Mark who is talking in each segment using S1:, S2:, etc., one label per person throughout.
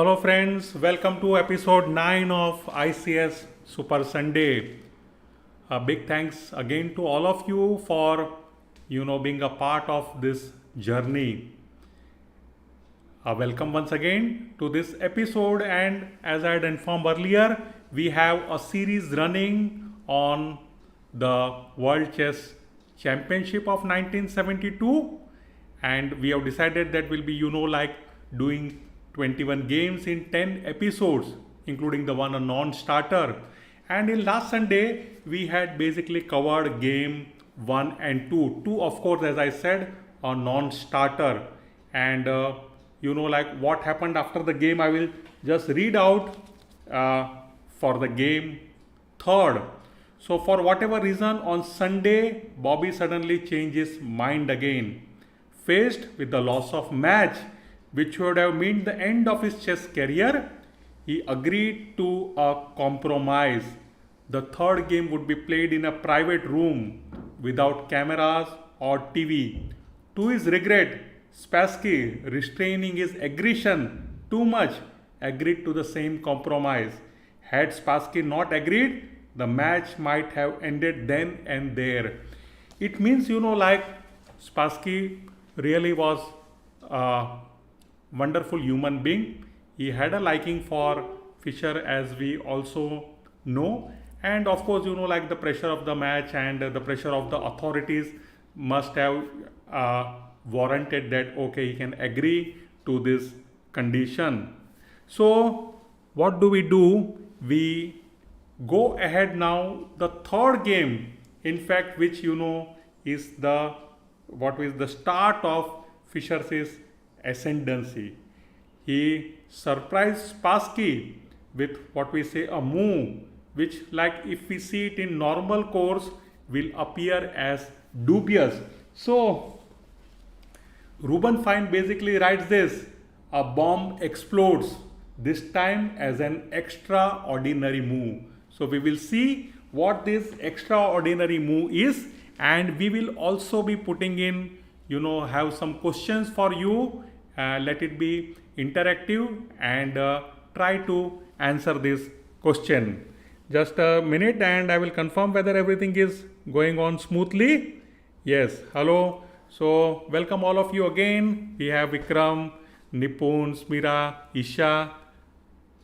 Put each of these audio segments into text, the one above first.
S1: Hello friends, welcome to episode 9 of ICS Super-Sunday. A big thanks again to all of you for being a part of this journey. Welcome once again to this episode, and as I had informed earlier, we have a series running on the World Chess Championship of 1972, and we have decided that we'll be doing 21 games in 10 episodes, including the one a non-starter. And in last Sunday we had basically covered game 1 and 2. 2, of course, as I said, a non-starter. And what happened after the game, I will just read out for the game third. So for whatever reason, on Sunday Bobby suddenly changed his mind again. Faced with the loss of match which would have meant the end of his chess career, he agreed to a compromise. The third game would be played in a private room without cameras or TV. To his regret, Spassky, restraining his aggression too much, agreed to the same compromise. Had Spassky not agreed, the match might have ended then and there. It means, Spassky really was wonderful human being. He had a liking for Fischer, as we also know, and of course the pressure of the match and the pressure of the authorities must have warranted that okay, he can agree to this condition. So what do? We go ahead now. The third game, in fact, which is the start of Fischer's ascendancy. He surprised Spassky with a move which, like if we see it in normal course, will appear as dubious. So Ruben Fine basically writes this: a bomb explodes, this time as an extraordinary move. So we will see what this extraordinary move is, and we will also be putting in have some questions for you. Let it be interactive, and try to answer this question. Just a minute and I will confirm whether everything is going on smoothly. Yes, hello. So welcome all of you again. We have Vikram, Nipun, Smira, Isha,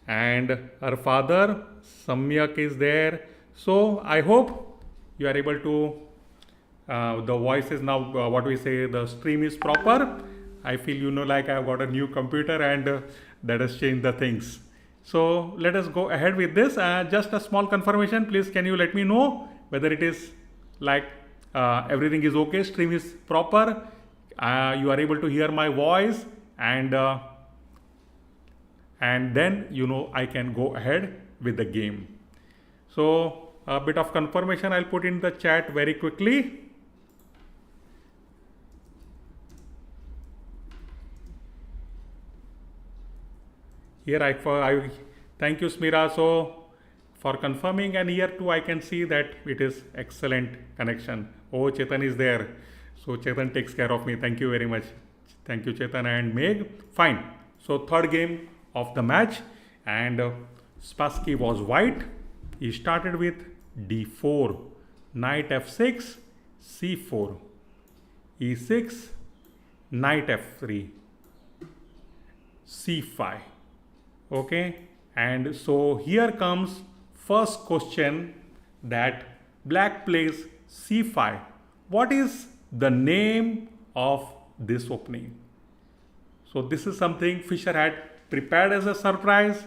S1: and her father Samyak is there. So I hope you are able to the voice is now the stream is proper. I feel I've got a new computer, and that has changed the things. So let us go ahead with this. Just a small confirmation, please. Can you let me know whether it is everything is okay, stream is proper, you are able to hear my voice, and then I can go ahead with the game. So a bit of confirmation I'll put in the chat very quickly. Here I thank you, Smira, so for confirming, and here too I can see that it is excellent connection. Oh, Chetan is there, so Chetan takes care of me. Thank you very much. Thank you, Chetan and Meg. Fine. So third game of the match, and Spassky was white. He started with d4, knight f6, c4, e6, knight f3, c5. Okay, and so here comes first question, that black plays c5. What is the name of this opening? So this is something Fischer had prepared as a surprise.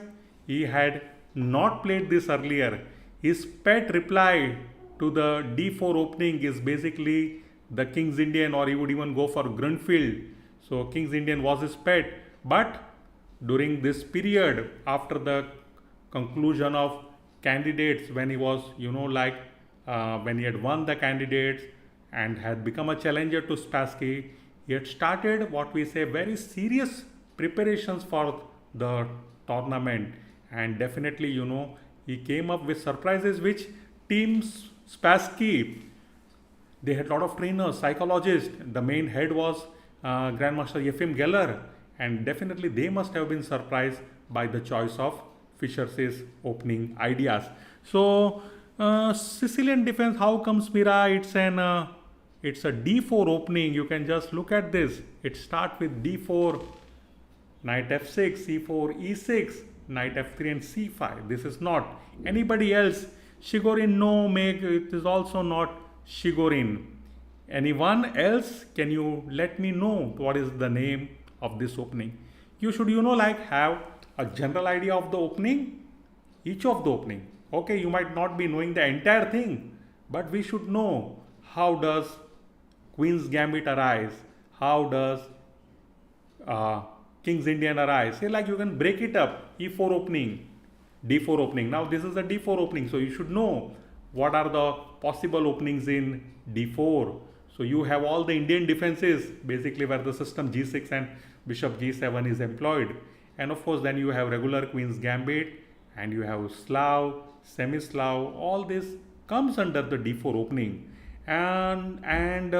S1: He had not played this earlier. His pet reply to the d4 opening is basically the King's Indian, or he would even go for Grunfeld. So King's Indian was his pet, but during this period, after the conclusion of candidates, when he was when he had won the candidates and had become a challenger to Spassky, he had started very serious preparations for the tournament, and definitely he came up with surprises which Team Spassky, they had a lot of trainers, psychologists. The main head was Grandmaster Yefim Geller, and definitely they must have been surprised by the choice of Fischer's opening ideas. So Sicilian defense, how comes Mira? It's a d4 opening. You can just look at this. It starts with d4, knight f6, c4, e6, knight f3 and c5. This is not anybody else. Shigorin, no, make it is also not Shigorin. Anyone else? Can you let me know what is the name of this opening? You should, like have a general idea of the opening, each of the opening. Okay, you might not be knowing the entire thing, but we should know how does Queen's Gambit arise, how does King's Indian arise. Say like you can break it up, e4 opening, d4 opening. Now this is a d4 opening, so you should know what are the possible openings in d4. So you have all the Indian defenses basically where the system g6 and bishop g7 is employed, and of course then you have regular Queen's Gambit and you have Slav, semi-Slav. All this comes under the d4 opening. And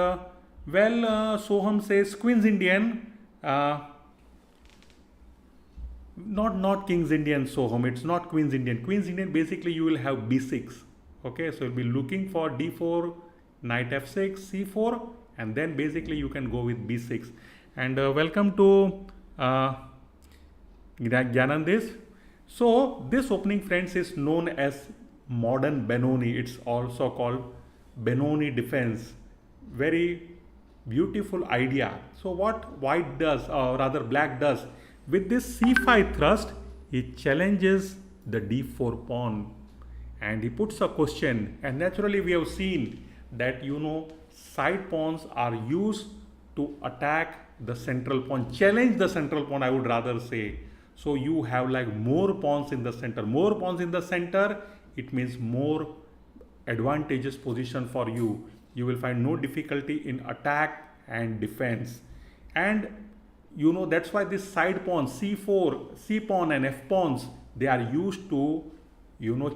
S1: Soham says Queen's Indian, not King's Indian. Soham, it's not Queen's Indian. Queen's Indian, basically you will have b6. Okay, so you'll be looking for d4, knight f6, c4, and then basically you can go with b6. And welcome to Gyanandis. So this opening, friends, is known as modern Benoni. It's also called Benoni defense. Very beautiful idea. So what white does, or rather black does, with this c5 thrust, he challenges the d4 pawn and he puts a question. And naturally we have seen that side pawns are used to attack the central pawn, challenge the central pawn, I would rather say. So you have like more pawns in the center. More pawns in the center, it means more advantageous position for you. You will find no difficulty in attack and defense. And that's why this side pawns, c4, c pawn and f pawns, they are used to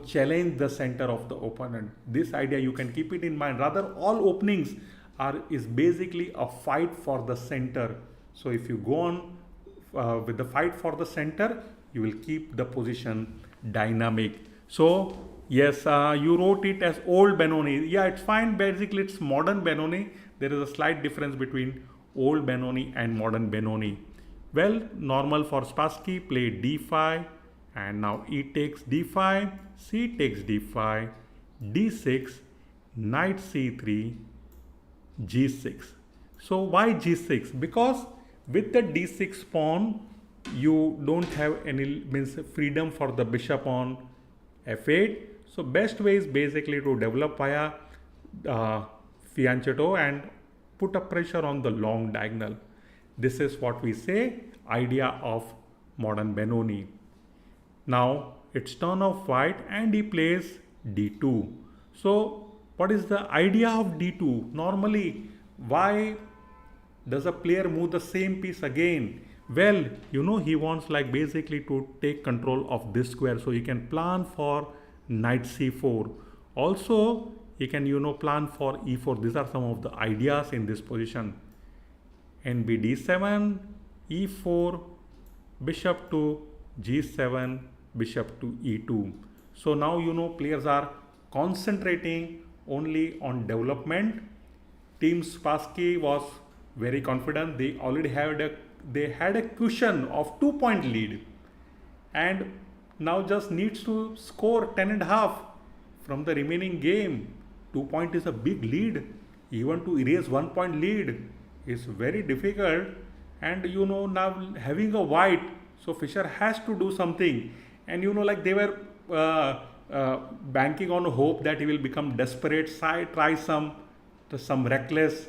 S1: challenge the center of the opponent. This idea you can keep it in mind. Rather, all openings is basically a fight for the center. So if you go on with the fight for the center, you will keep the position dynamic. So yes, you wrote it as old Benoni. Yeah, it's fine. Basically, it's modern Benoni. There is a slight difference between old Benoni and modern Benoni. Well, normal for Spassky, play d5, and now e takes d5, c takes d5, d6, knight c3, g6. So why g6? Because with the d6 pawn, you don't have any freedom for the bishop on f8. So best way is basically to develop via fianchetto and put a pressure on the long diagonal. This is what we say idea of modern Benoni. Now it's turn of white and he plays d2. So what is the idea of d2? Normally, why does a player move the same piece again? Well, he wants like basically to take control of this square, so he can plan for knight c4. Also, he can plan for e4. These are some of the ideas in this position. nb d7, e4, bishop to g7, bishop to e2. So now players are concentrating only on development. Team Spassky was very confident. They already had a cushion of 2-point lead, and now just needs to score 10.5 from the remaining game. 2 point is a big lead. Even to erase 1 point lead is very difficult. And now having a white, so Fischer has to do something. And like they were banking on hope that he will become desperate, try some reckless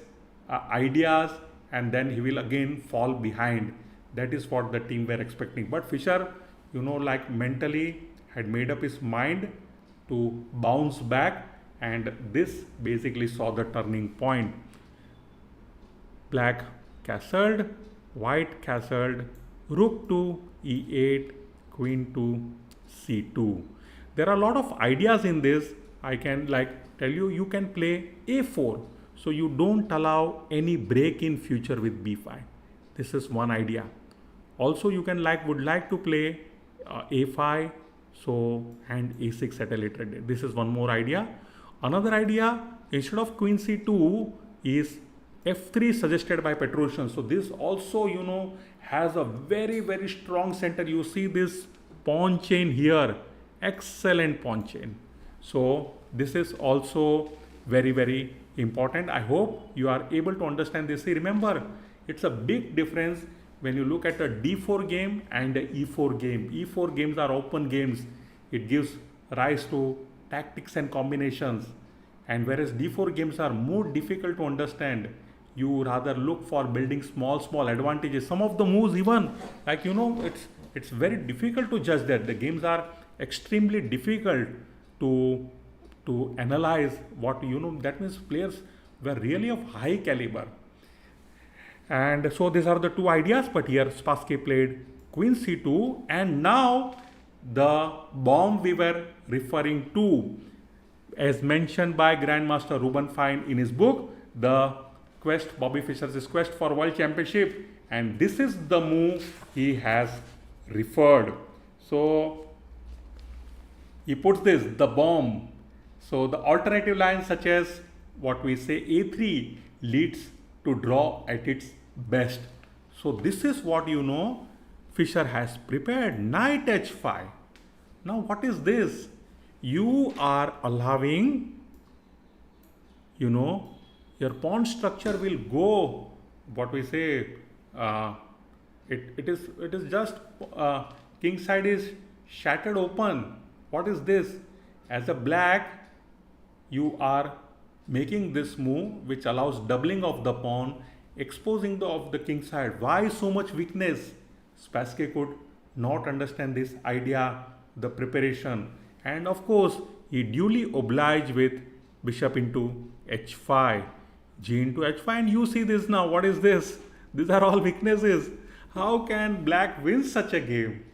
S1: ideas, and then he will again fall behind. That is what the team were expecting. But Fischer, like mentally had made up his mind to bounce back, and this basically saw the turning point. Black castled, white castled, rook to e8, queen to c2. There are a lot of ideas in this. I can tell you can play a4. So you don't allow any break in future with b5. This is one idea. Also you can would like to play a5, so and a6 at a later date. This is one more idea. Another idea, instead of queen c2 is f3 suggested by Petrosian. So this also has a very strong center. You see this pawn chain here, excellent pawn chain. So this is also very important. I hope you are able to understand this. See, remember, it's a big difference when you look at a d4 game and a e4 game. E4 games are open games. It gives rise to tactics and combinations. And whereas d4 games are more difficult to understand, you rather look for building small advantages. Some of the moves even, it's very difficult to judge that. The games are extremely difficult to analyze. What that means players were really of high caliber. And so these are the two ideas, but here Spassky played queen c2, and now the bomb we were referring to, as mentioned by Grandmaster Ruben Fine in his book, the quest, Bobby Fischer's quest for world championship, and this is the move he has referred. So he puts this, the bomb. So the alternative lines such as what we say a3 leads to draw at its best. So this is what Fischer has prepared, knight h5. Now what is this? You are allowing, your pawn structure will go, what we say, it is just king side is shattered open. What is this? As a black, you are making this move which allows doubling of the pawn, exposing of the king side. Why so much weakness? Spassky could not understand this idea, the preparation, and of course he duly obliged with bishop into h5, g into h5, and you see this now. What is this? These are all weaknesses. How can black win such a game?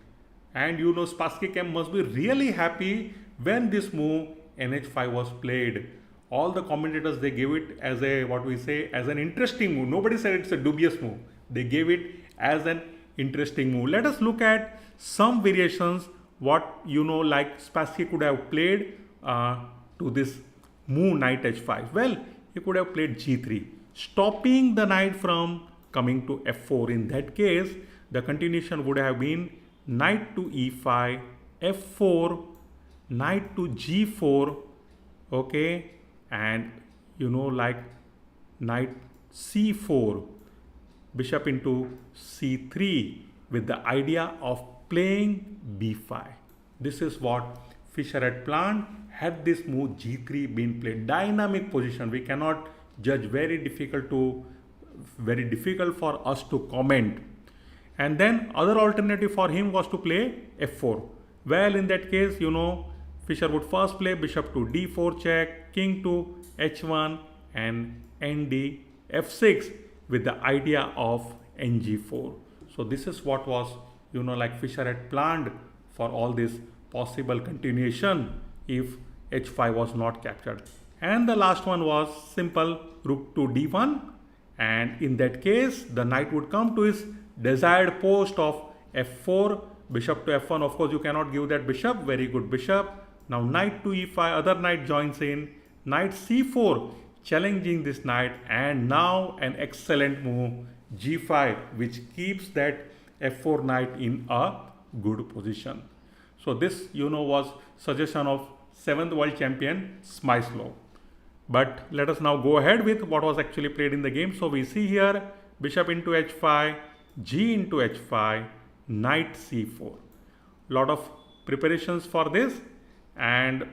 S1: And Spassky must be really happy when this move nh5 was played. All the commentators, they gave it as a, what we say, as an interesting move. Nobody said it's a dubious move. They gave it as an interesting move. Let us look at some variations, what Spassky could have played to this move knight h5. Well, he could have played g3, stopping the knight from coming to f4. In that case, the continuation would have been knight to e5, f4, knight to g4, okay, and knight c4, bishop into c3, with the idea of playing b5. This is what Fischer had planned. Had this move g3 been played, dynamic position, we cannot judge, very difficult for us to comment. And then other alternative for him was to play f4. Well, in that case, Fischer would first play bishop to d4 check, king to h1, and nd f6 with the idea of ng4. So this is what was Fischer had planned for all this possible continuation if h5 was not captured. And the last one was simple rook to d1, and in that case the knight would come to his desired post of f4, bishop to f1. Of course you cannot give that bishop, very good bishop. Now knight to e5, other knight joins in, knight c4, challenging this knight, and now an excellent move g5, which keeps that f4 knight in a good position. So this was suggestion of 7th world champion Smyslov. But let us now go ahead with what was actually played in the game. So we see here bishop into h5, g into h5, knight c4. Lot of preparations for this, and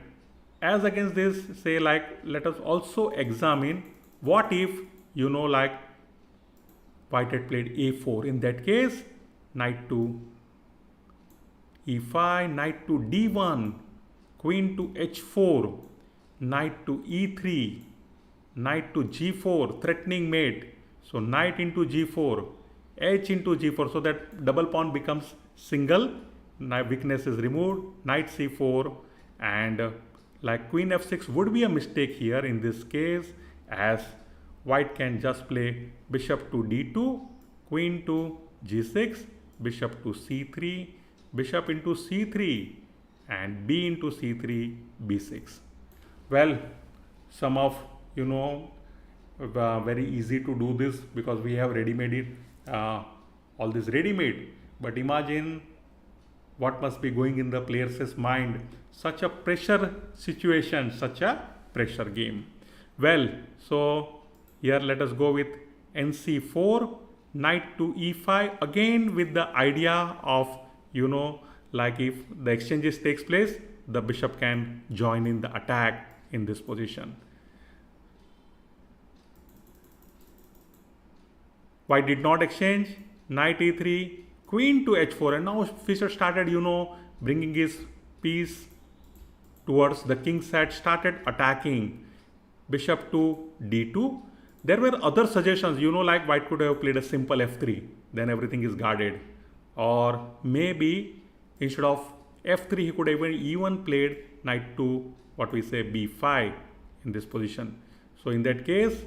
S1: as against this, say let us also examine what if white had played a4. In that case, knight to e5, knight to d1, queen to h4, knight to e3, knight to g4, threatening mate. So knight into g4, h into g4, so that double pawn becomes single, weakness is removed, knight c4, and queen f6 would be a mistake here in this case, as white can just play bishop to d2, queen to g6, bishop to c3, bishop into c3, and b into c3, b6. Well, some of very easy to do this because we have ready-made it, all this ready-made. But imagine what must be going in the player's mind, such a pressure situation, such a pressure game. Well, so here let us go with nc4, knight to e5, again with the idea of like if the exchanges takes place, the bishop can join in the attack in this position. White did not exchange, knight e3, queen to h4, and now Fischer started bringing his piece towards the king's side, started attacking. Bishop to d2. There were other suggestions, like white could have played a simple f3, then everything is guarded. Or maybe instead of f3, he could have even played knight to what we say b5 in this position. So in that case,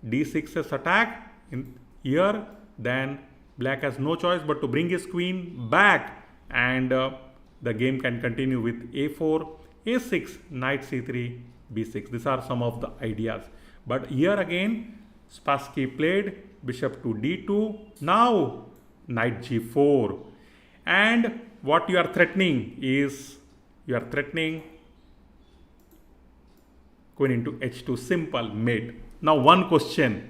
S1: d6 is attack in here, then black has no choice but to bring his queen back, and the game can continue with a4, a6, knight c3, b6. These are some of the ideas. But here again, Spassky played bishop to d2. Now knight g4. And what you are threatening is, you are threatening queen into h2, simple, mate. Now one question,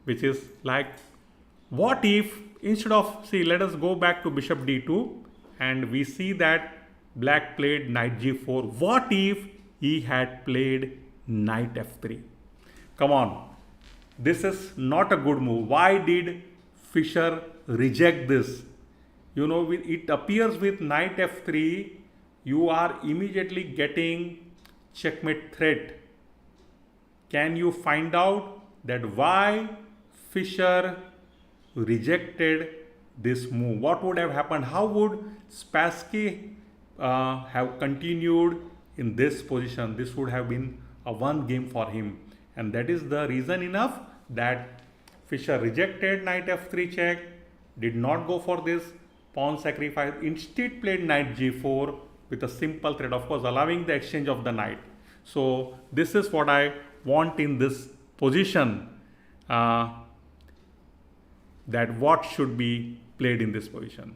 S1: which is like, what if instead of, see, let us go back to bishop d2 and we see that black played knight g4. What if he had played knight f3? Come on, this is not a good move. Why did Fischer reject this? It appears with knight f3, you are immediately getting checkmate threat. Can you find out that why Fischer rejected this move? What would have happened? How would Spassky have continued in this position? This would have been a one game for him, and that is the reason enough that Fischer rejected knight f3 check, did not go for this pawn sacrifice, instead played knight g4 with a simple threat, of course allowing the exchange of the knight. So this is what I want in this position, that what should be played in this position.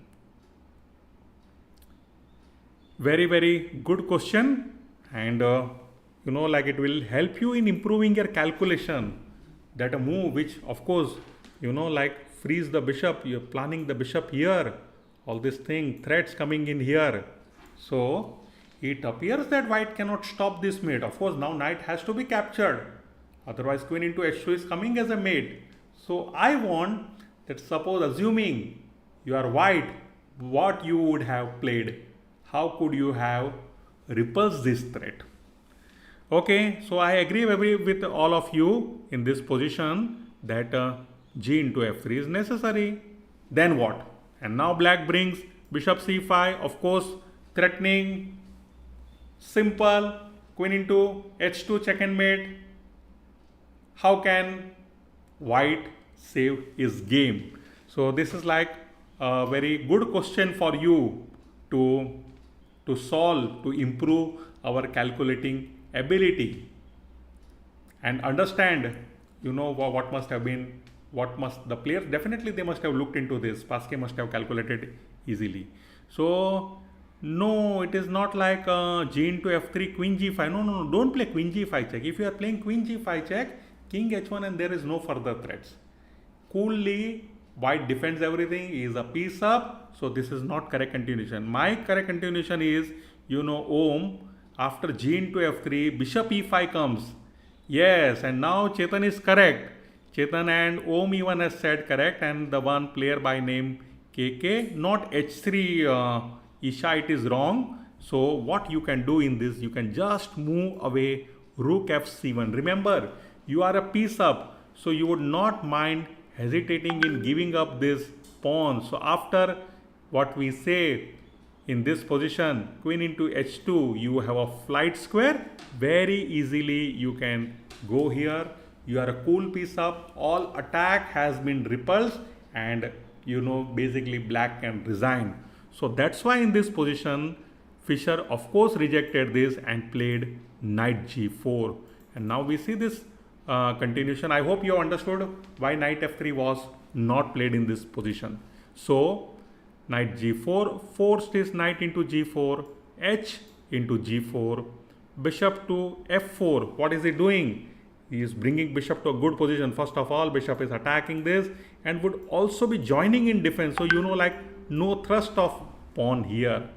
S1: Very, very good question, and like it will help you in improving your calculation. That a move which of course like frees the bishop, you're planning the bishop here, all this thing, threats coming in here. So it appears that white cannot stop this mate. Of course now knight has to be captured, otherwise queen into h2 is coming as a mate. So I want that, suppose assuming you are white, what you would have played, how could you have repulsed this threat? Okay, so I agree with all of you in this position that g into f3 is necessary. Then what? And now black brings bishop c5, of course threatening, simple, queen into h2 check and mate. How can white save his game? So this is like a very good question for you to solve, to improve our calculating ability and understand what must have been, what must the players, definitely they must have looked into this. Spassky must have calculated easily. So no, it is not like g into f3, queen g5. No, don't play queen g5 check. If you are playing queen g5 check, king h1, and there is no further threats. Coolly white defends everything, he is a piece up. So this is not correct continuation. My correct continuation is Om, after g into f3, bishop e5 comes. Yes, and now Chetan is correct. Chetan and Om even has said correct, and the one player by name KK, not h3 Isha, it is wrong. So what you can do in this, you can just move away rook f7. Remember, you are a piece up, so you would not mind hesitating in giving up this pawn. So after what we say in this position, queen into h2, you have a flight square. Very easily you can go here. You are a cool piece up. All attack has been repulsed, and basically black can resign. So that's why in this position, Fischer of course rejected this and played knight g4. And now we see this continuation. I hope you understood why knight f3 was not played in this position. So knight g4 forced his knight into g4, h into g4, bishop to f4. What is he doing? He is bringing bishop to a good position. First of all, bishop is attacking this and would also be joining in defense. So like no thrust of pawn here.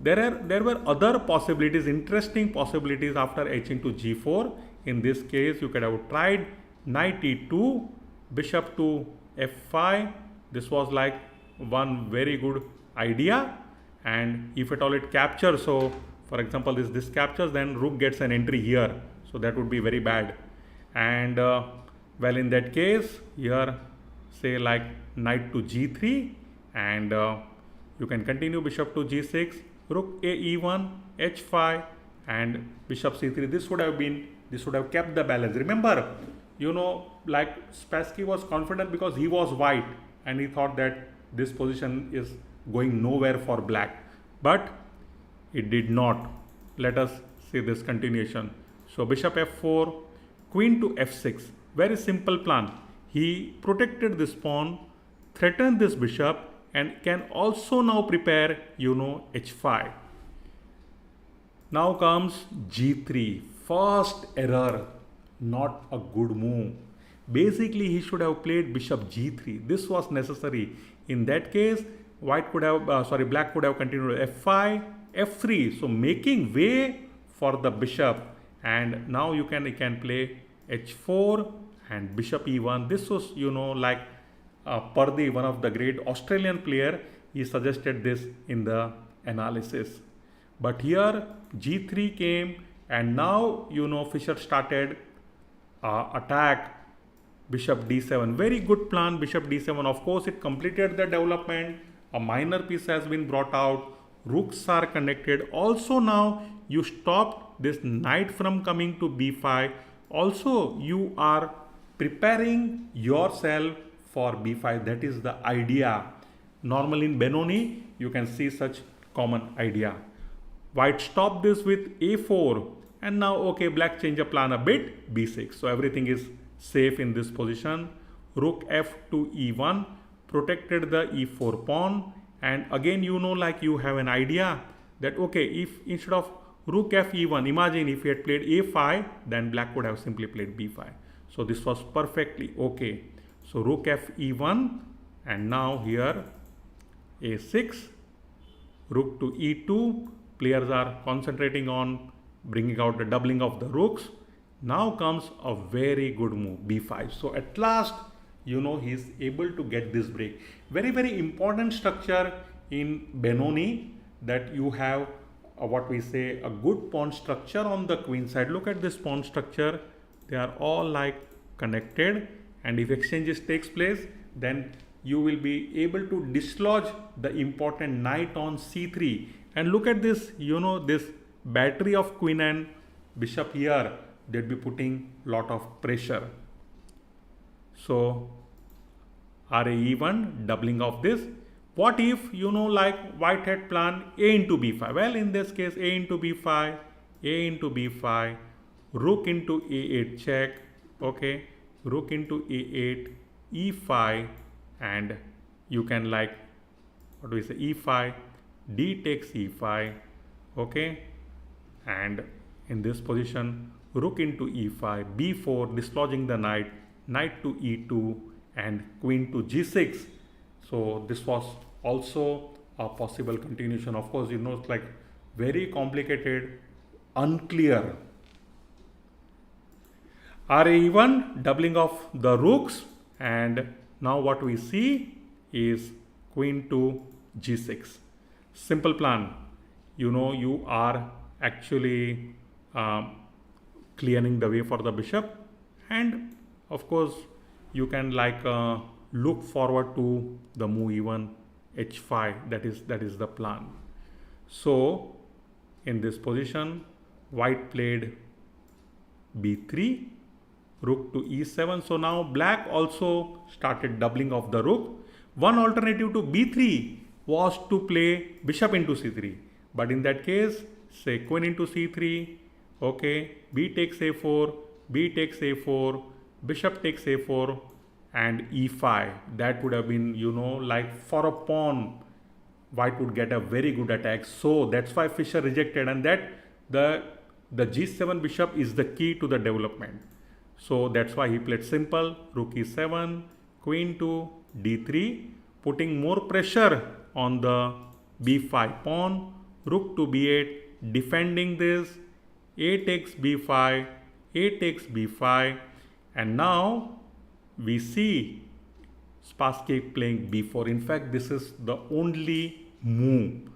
S1: There were other possibilities, interesting possibilities after h into g4. In this case, you could have tried knight e2, bishop to f5. This was like one very good idea, and if at all it captures, so for example this captures, then rook gets an entry here, so that would be very bad. And well, in that case, here say like knight to g3, and you can continue bishop to g6, rook a e1, h5, and bishop c3. This would have kept the balance. Remember, like Spassky was confident because he was white and he thought that this position is going nowhere for black, but it did not. Let us see this continuation. So bishop f4, queen to f6. Very simple plan. He protected this pawn, threatened this bishop, and can also now prepare h5. Now comes g3. First error, not a good move. Basically, he should have played bishop g3. This was necessary. In that case, black could have continued f5, f3. So making way for the bishop. And now you can play h4 and bishop e1. This was, like Pardi, one of the great Australian player, he suggested this in the analysis. But here g3 came, and now Fischer started attack. Bishop d7, very good plan. Bishop d7, of course it completed the development. A minor piece has been brought out, rooks are connected. Also now you stopped this knight from coming to b5. Also you are preparing yourself for b5. That is the idea. Normally in Benoni you can see such common idea. White stopped this with a4, and now okay, black change the plan a bit, b6. So everything is safe in this position. Rook f to e1 protected the e4 pawn, and again like you have an idea that okay, if instead of rook f e1, imagine if he had played a5, then black would have simply played b5. So this was perfectly okay. So rook f e1, and now here a6, rook to e2. Players are concentrating on bringing out the doubling of the rooks. Now comes a very good move, b5. So at last, he is able to get this break. Very, very important structure in Benoni, that you have what we say a good pawn structure on the queen side. Look at this pawn structure. They are all like connected, and if exchanges takes place, then you will be able to dislodge the important knight on c3. And look at this, this battery of queen and bishop here. They'd be putting lot of pressure. So Ra e1, doubling of this. What if, like white had planned a into b5? Well, in this case, a into b5, rook into a8 check, okay, rook into a8, e5, and you can like, what do we say, e5, d takes e5, okay, and in this position, rook into e5, b4, dislodging the knight, knight to e2, and queen to g6. So this was also a possible continuation. Of course, it's like very complicated, unclear. Ra e1, doubling of the rooks, and now what we see is queen to g6. Simple plan. You are actually clearing the way for the bishop, and of course you can like look forward to the move e1 h5. That is the plan. So in this position, white played b3, rook to e7. So now black also started doubling of the rook. One alternative to b3 was to play bishop into c3. But in that case, say queen into c3, okay, b takes a4, b takes a4, bishop takes a4 and e5. That would have been, like for a pawn, white would get a very good attack. So that's why Fischer rejected, and that the g7 bishop is the key to the development. So that's why he played simple, rook e7, queen to d3, putting more pressure on the b5 pawn, rook to b8, defending this, a takes b5, a takes b5, and now we see Spassky playing b4. In fact, this is the only move.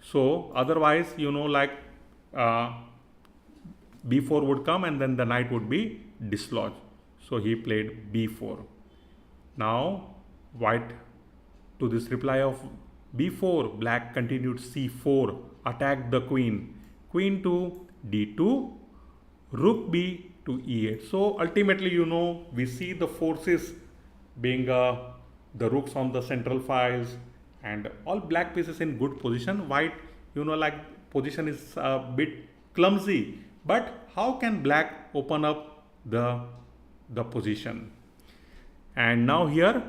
S1: So otherwise, like b4 would come and then the knight would be dislodged. So he played b4. Now white, to this reply of b4, black continued c4, attacked the queen, queen to d2, rook b to e8. So ultimately, we see the forces being the rooks on the central files and all black pieces in good position. White, like position is a bit clumsy, but how can black open up the position? And now here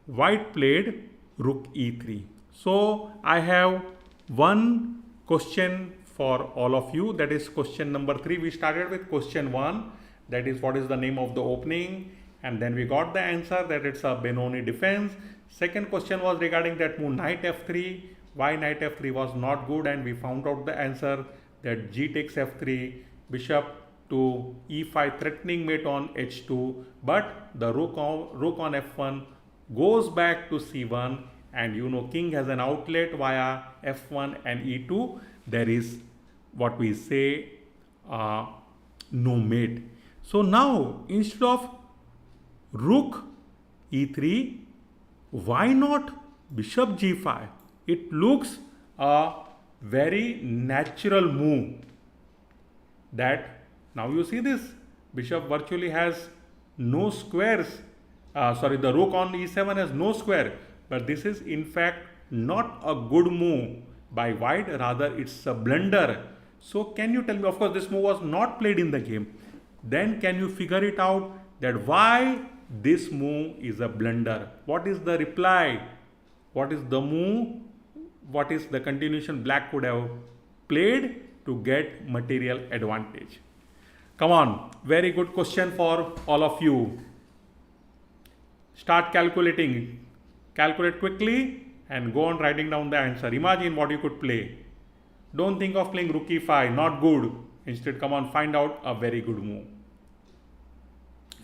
S1: white played rook e3. So I have one question for all of you, that is question number 3. We started with question 1, that is what is the name of the opening, and then we got the answer that it's a Benoni defense. Second question was regarding that move knight f3, why knight f3 was not good, and we found out the answer that g takes f3, bishop to e5, threatening mate on h2, but the rook on f1 goes back to c1, and king has an outlet via f1 and e2. There is what we say no mate. So now instead of rook e3, why not bishop g5? It looks a very natural move. That now you see this bishop virtually has no squares. The rook on e7 has no square, but this is in fact not a good move by white, rather it's a blunder. So can you tell me, of course this move was not played in the game, then can you figure it out that why this move is a blunder? What is the reply? What is the move? What is the continuation black could have played to get material advantage? Come on, very good question for all of you. Start calculating. Calculate quickly and go on writing down the answer. Imagine what you could play. Don't think of playing rook e5, not good. Instead, come on, find out a very good move.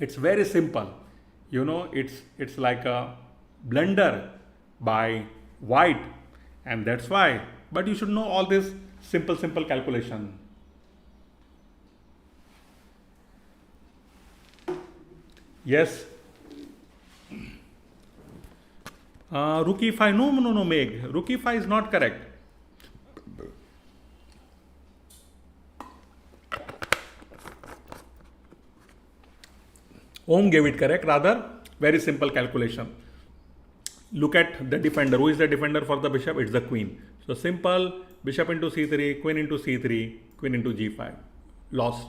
S1: It's very simple. It's like a blunder by white, and that's why. But you should know all this simple calculation. Yes. Rook e5. No, Meg. Rook e5 is not correct. Ohm gave it correct. Rather, very simple calculation. Look at the defender. Who is the defender for the bishop? It's the queen. So simple. Bishop into c3, queen into c3, queen into g5. Lost.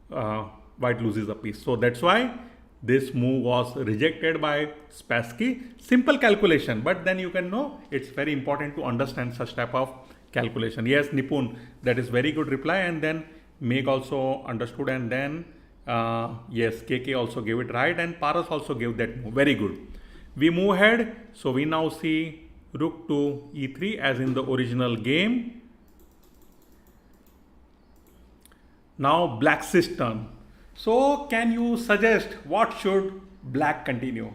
S1: White loses a piece. So that's why this move was rejected by Spassky. Simple calculation, but then you can know it's very important to understand such type of calculation. Yes, Nipun, that is very good reply, and then Meg also understood, and then yes, KK also gave it right, and Paras also gave that move. Very good. We move ahead. So we now see rook to e3 as in the original game. Now black's turn. So can you suggest what should black continue?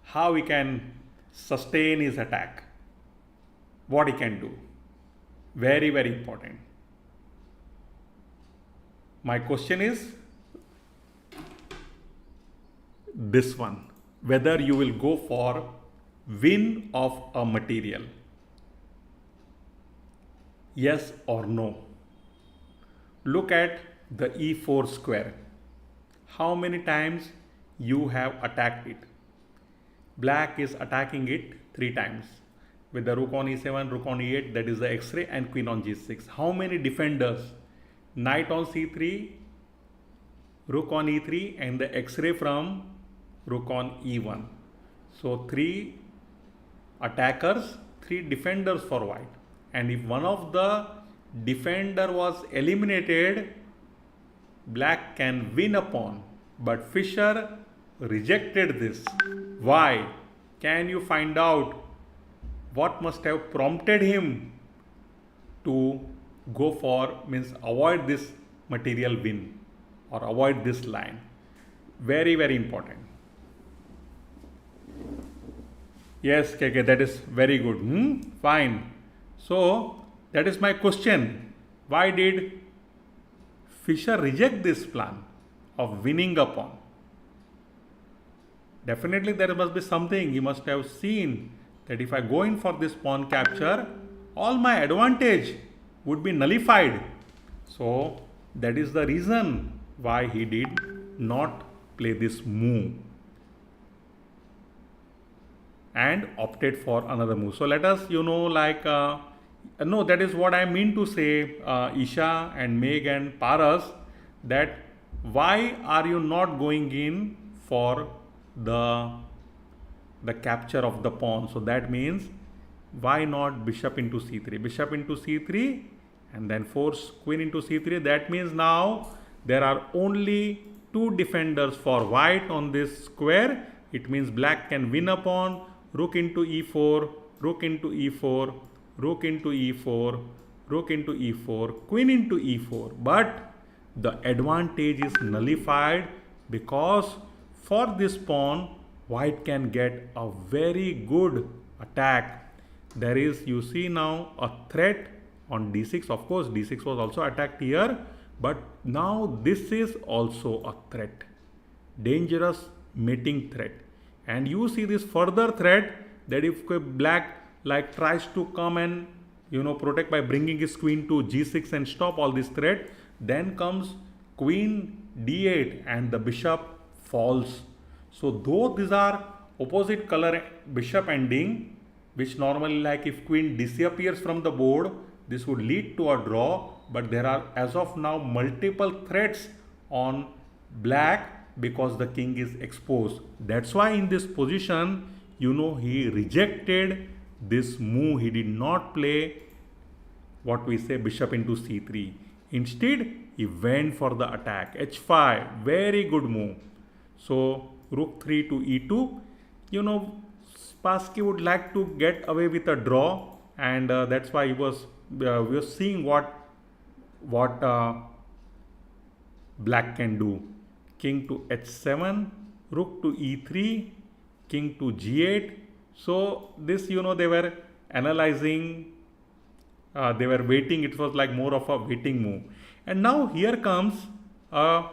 S1: How he can sustain his attack? What he can do? Very important. My question is this one, whether you will go for win of a material. Yes or no? Look at the e4 square. How many times you have attacked it? black is attacking it 3 times. With the rook on e7, rook on e8, that is the x-ray, and queen on g6. How many defenders? Knight on c3, rook on e3, and the x-ray from rook on e1. So 3 attackers, 3 defenders for white. And if one of the defender was eliminated, black can win a pawn. But Fischer rejected this. Why? Can you find out what must have prompted him to go for, means avoid this material win or avoid this line? Very, very important. Yes, KK, that is very good. Fine. So that is my question. Why did Fischer reject this plan of winning a pawn? Definitely there must be something. He must have seen that if I go in for this pawn capture, all my advantage would be nullified. So that is the reason why he did not play this move and opted for another move. So let us, no, that is what I mean to say, Isha and Meg and Paras, that why are you not going in for the capture of the pawn? So that means why not bishop into c3, bishop into c3, and then force queen into c3. That means now there are only 2 defenders for white on this square. It means black can win a pawn. Rook into e4, rook into e4, rook into e4, rook into e4, queen into e4. But the advantage is nullified because for this pawn, white can get a very good attack. There is, you see now, a threat on d6. Of course, d6 was also attacked here, but now this is also a threat, dangerous mating threat. And you see this further threat that if black tries to come and protect by bringing his queen to g6 and stop all this threat, then comes queen d8 and the bishop falls. So though these are opposite color bishop ending, which normally if queen disappears from the board, this would lead to a draw, but there are as of now multiple threats on black because the king is exposed. That's why in this position, he rejected this move. He did not play what we say bishop into c3. Instead, he went for the attack. h5, very good move. So rook 3 to e2. Spassky would like to get away with a draw, and that's why we were seeing what black can do. King to h7, rook to e3, king to g8. So this, they were analyzing, they were waiting. It was like more of a waiting move. And now here comes a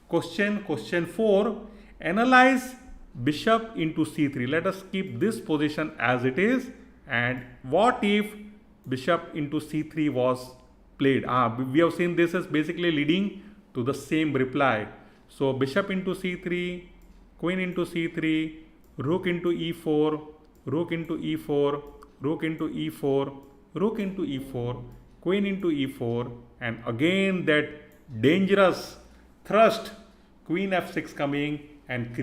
S1: question 4. Analyze bishop into c3. Let us keep this position as it is. And what if bishop into c3 was played? We have seen this is basically leading to the same reply. So bishop into c3, queen into c3, rook into e4, rook into e4, rook into e4, rook into e4, queen into e4, and again that dangerous thrust, queen f6 coming and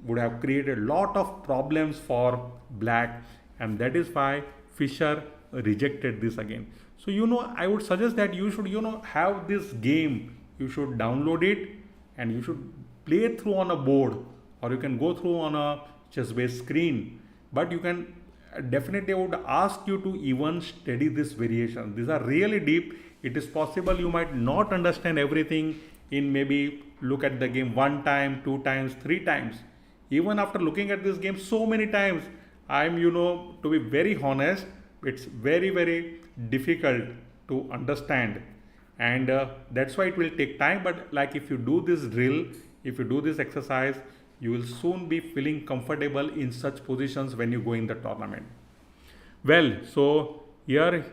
S1: would have created a lot of problems for black, and that is why Fischer rejected this again. So I would suggest that you should have this game, you should download it and you should play it through on a board, or you can go through on a chess-based screen. But you can definitely, I would ask you to even study this variation. These are really deep. It is possible you might not understand everything in maybe look at the game 1 time, 2 times, 3 times. Even after looking at this game so many times, I'm to be very honest, it's very, very difficult to understand. And that's why it will take time. But if you do this drill, if you do this exercise, you will soon be feeling comfortable in such positions when you go in the tournament. Well, so here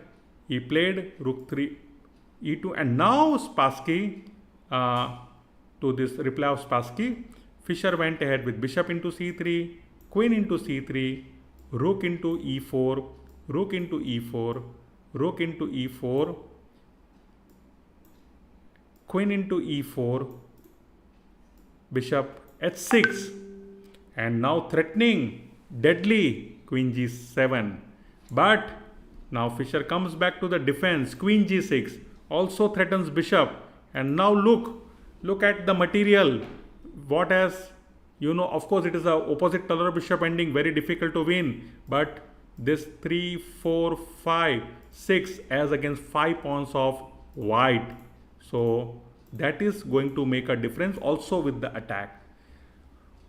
S1: he played rook 3 e2, and now Spassky, to this reply of Spassky, Fischer went ahead with bishop into c3, queen into c3, rook into e4, rook into e4, rook into e4, queen into e4, bishop h6, and now threatening deadly queen g7. But now Fischer comes back to the defense, queen g6 also threatens bishop. And now look at the material. What has, of course it is a opposite color bishop ending, very difficult to win, but this 3, 4, 5, 6 as against 5 pawns of white. So that is going to make a difference also with the attack.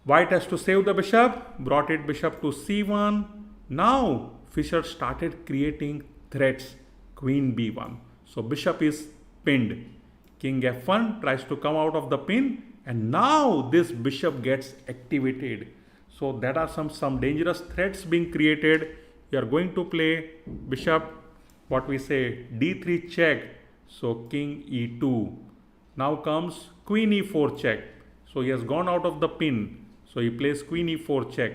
S1: White has to save the bishop, brought it bishop to c1. Now Fischer started creating threats, queen b1. So bishop is pinned. King f1 tries to come out of the pin, and now this bishop gets activated. So there are some dangerous threats being created. You are going to play bishop, what we say, d3 check. So king e2. Now comes queen e4 check. So he has gone out of the pin. So he plays queen e4 check.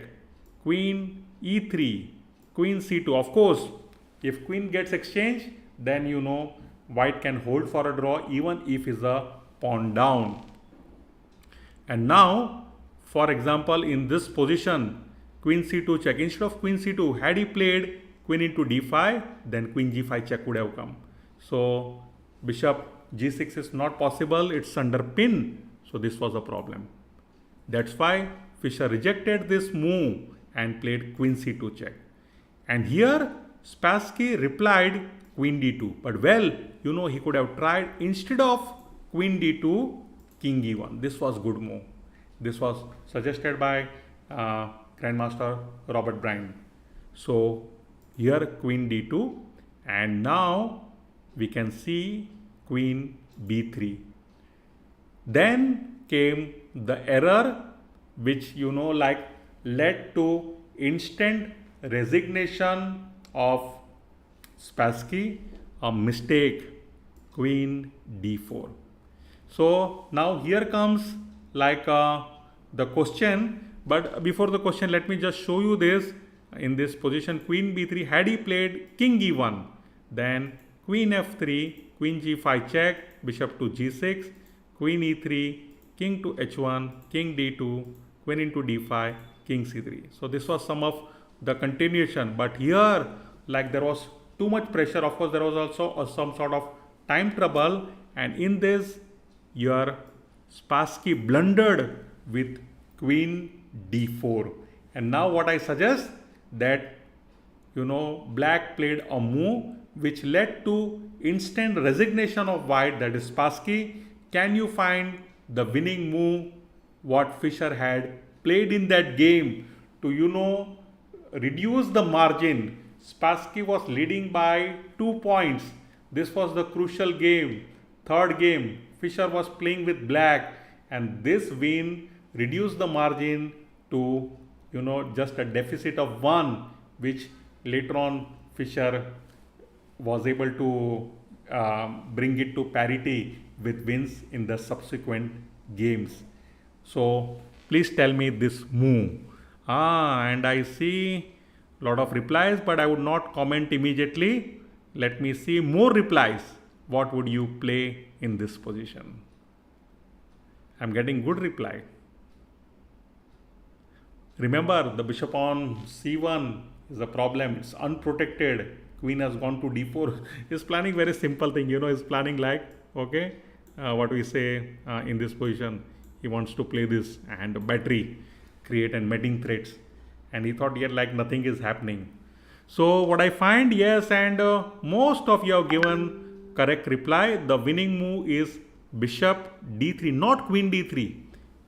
S1: Queen e3, queen c2. Of course, if queen gets exchanged, then white can hold for a draw even if is a pawn down. And now, for example, in this position, queen c2 check. Instead of queen c2, had he played queen into d5, then queen g5 check would have come. So bishop g6 is not possible, it's under pin. So this was a problem. That's why Fischer rejected this move and played queen c2 check. And here Spassky replied queen d2. But he could have tried, instead of queen d2, king e1. This was good move. This was suggested by Grandmaster Robert Bryan. So here queen d2, and now we can see queen b3. Then came the error which led to instant resignation of Spassky, a mistake, queen d4. So now here comes the question, but before the question let me just show you this. In this position, queen b3, had he played king e1, then queen f3, queen g5 check, bishop to g6, queen e3, king to h1, king d2, queen into d5, king c3. So this was some of the continuation, but here there was too much pressure. Of course, there was also some sort of time trouble, and in this your Spassky blundered with queen d4. And now what I suggest, that black played a move which led to instant resignation of white, that is Spassky. Can you find the winning move what Fischer had played in that game to reduce the margin? Spassky was leading by 2 points. This was the crucial game, third game. Fischer was playing with black, and this win reduced the margin to just a deficit of 1, which later on Fischer was able to bring it to parity with wins in the subsequent games. So please tell me this move. And I see a lot of replies, but I would not comment immediately. Let me see more replies. What would you play in this position? I'm getting good reply. Remember, the bishop on c1 is a problem. It's unprotected. Queen has gone to d4. He's planning very simple thing. He's planning what we say in this position. He wants to play this and battery, create and mating threats. And he thought nothing is happening. So what I find, yes, and most of you have given correct reply. The winning move is bishop d3, not queen d3.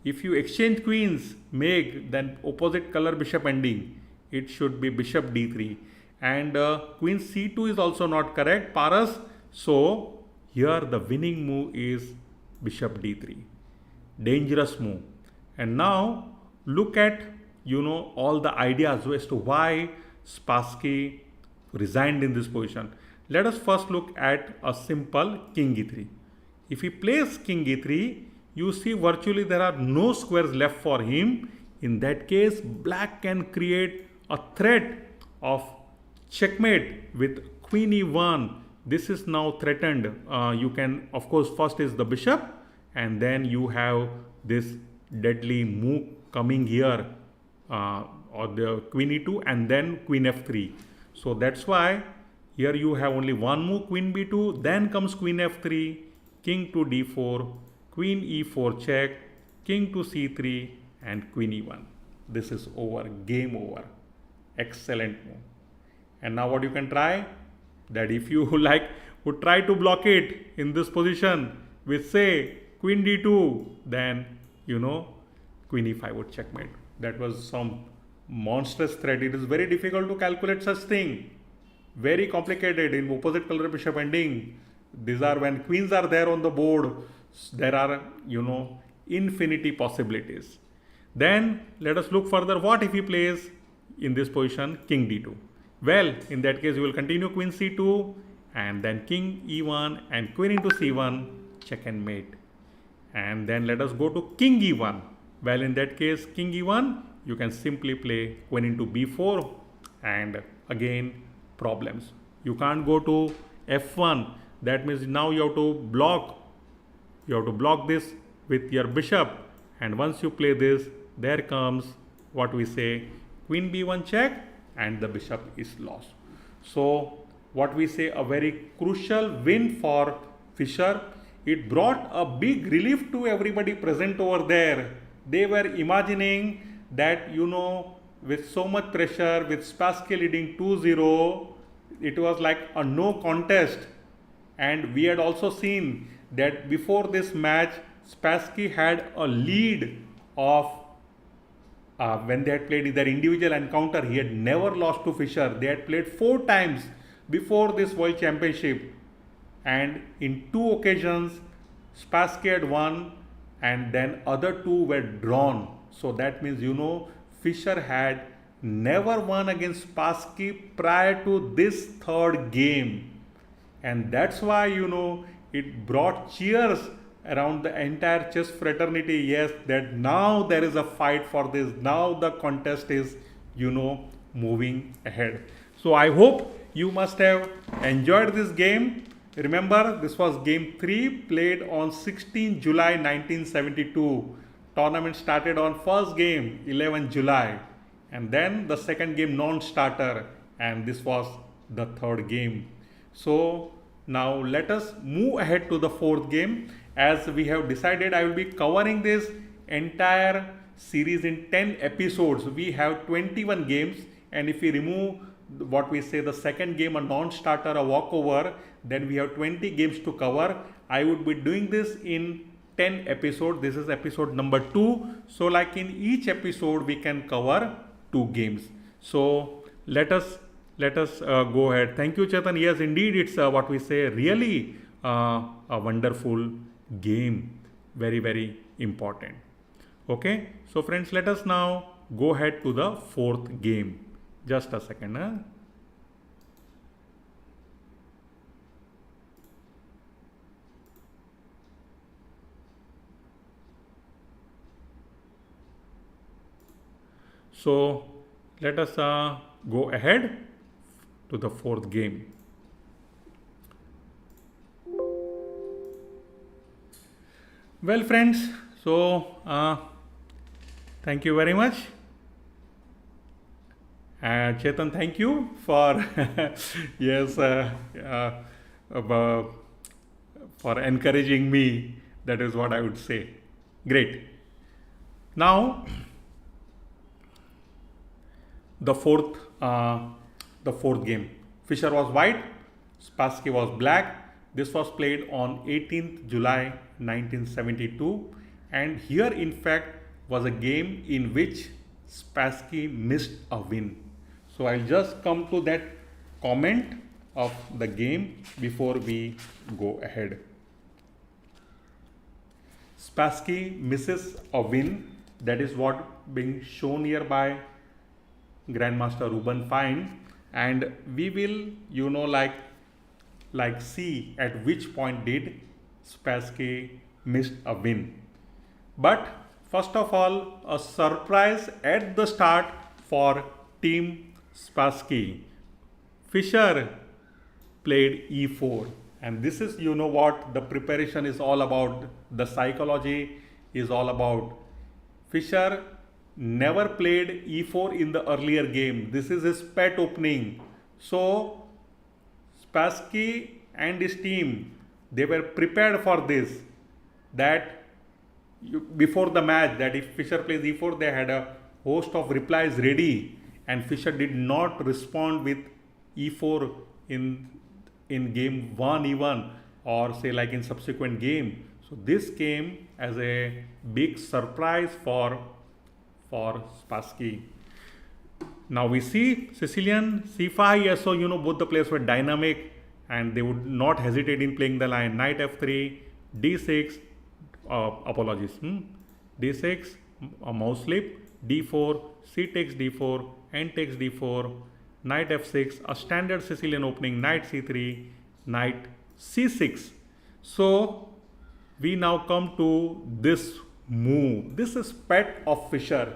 S1: If you exchange queens, then opposite color bishop ending, it should be bishop d3. And queen c2 is also not correct, Paras. So here the winning move is bishop d3. Dangerous move. And now look at all the ideas as to why Spassky resigned in this position. Let us first look at a simple king e3. If he plays king e3, you see virtually there are no squares left for him In that case, black can create a threat of checkmate with queen e1. This is now threatened. You can, of course, first is the bishop, and then you have this deadly move coming here, or the queen e2 and then queen f3. So that's why here you have only one move, queen b2, then comes queen f3, king to d4, queen e4 check, king to c3, and queen e1. This is over, game over. Excellent move. And now what you can try, that if you would try to block it in this position with say queen d2, then queen e5 would checkmate. That was some monstrous threat. It is very difficult to calculate such thing. Very complicated in opposite color bishop ending. These are when queens are there on the board. There are infinity possibilities. Then let us look further. What if he plays in this position king d2? Well, in that case, you will continue queen c2 and then king e1 and queen into c1, check and mate. And then let us go to king e1. Well, in that case, king e1, you can simply play queen into b4, and again problems. You can't go to f1. That means now you have to block. You have to block this with your bishop, and once you play this, there comes what we say queen b1 check, and the bishop is lost. So what we say, a very crucial win for Fischer. It brought a big relief to everybody present over there. They were imagining that with so much pressure, with Spassky leading 2-0, it was like a no contest. And we had also seen that before this match, Spassky had a lead of when they had played their individual encounter. He had never lost to Fischer. They had played 4 times before this World Championship, and in 2 occasions Spassky had won, and then other 2 were drawn. So that means Fischer had never won against Spassky prior to this 3rd game, and that's why it brought cheers around the entire chess fraternity. Yes, that now there is a fight for this. Now the contest is moving ahead. So I hope you must have enjoyed this game. Remember, this was game 3, played on 16 July 1972. Tournament started on first game 11 July, and then the second game non-starter, and this was the 3rd game. So now let us move ahead to the 4th game. As we have decided, I will be covering this entire series in 10 episodes. We have 21 games, and if we remove what we say the second game, a non-starter, a walkover, then we have 20 games to cover. I would be doing this in 10 episodes. This is episode number 2. So like in each episode, we can cover 2 games. So let us go ahead. Thank you, Chetan. Yes, indeed, it's what we say really a wonderful game. Very, very important. Okay. So friends, let us now go ahead to the 4th game. Just a second. So let us go ahead to the 4th game. Well, friends, so thank you very much. Chetan, thank you for yes, for encouraging me. That is what I would say. Great. Now, the fourth game. Fischer was white, Spassky was black. This was played on 18th July 1972, and here in fact was a game in which Spassky missed a win. So I'll just come to that comment of the game before we go ahead. Spassky misses a win. That is what being shown here by Grandmaster Ruben Fine, and we will like see at which point did Spassky missed a win. But first of all, a surprise at the start for Team Spassky. Fischer played e4, and this is, you know what, the preparation is all about, the psychology is all about. Fischer never played e4 in the earlier game. This is his pet opening. So Spassky and his team, they were prepared for this, that before the match, that if Fischer plays e4, they had a host of replies ready, and Fischer did not respond with e4 in game 1 even, or say like in subsequent game. So this came as a big surprise for Spassky. Now we see Sicilian c5. Yes, so you know both the players were dynamic and they would not hesitate in playing the line knight f3, d6, d6, a mouse slip, d4, c takes d4, n takes d4, knight f6, a standard Sicilian opening, knight c3, knight c6. So we now come to this move. This is pet of Fischer.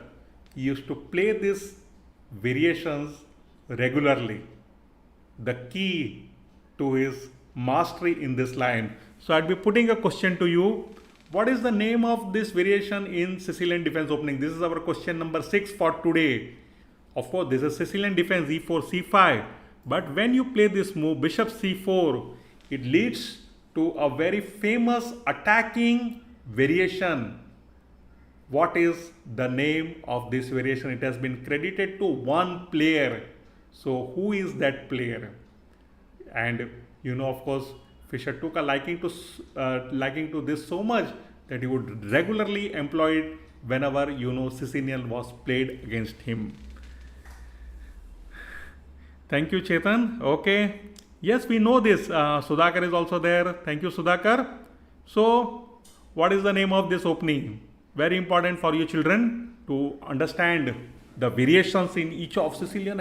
S1: He used to play these variations regularly. The key to his mastery in this line. So I'd be putting a question to you. What is the name of this variation in Sicilian defense opening? This is our question number 6 for today. Of course, this is Sicilian defense e4, c5. But when you play this move, bishop c4, it leads to a very famous attacking variation. What is the name of this variation? It has been credited to one player. So who is that player? And you know, of course, Fischer took a liking to this so much that he would regularly employ it whenever, you know, Sicilian was played against him. Thank you, Chetan. Okay. Yes, we know this. Sudhakar is also there. Thank you, Sudhakar. So, what is the name of this opening? Very important for you children to understand the variations in each of Sicilian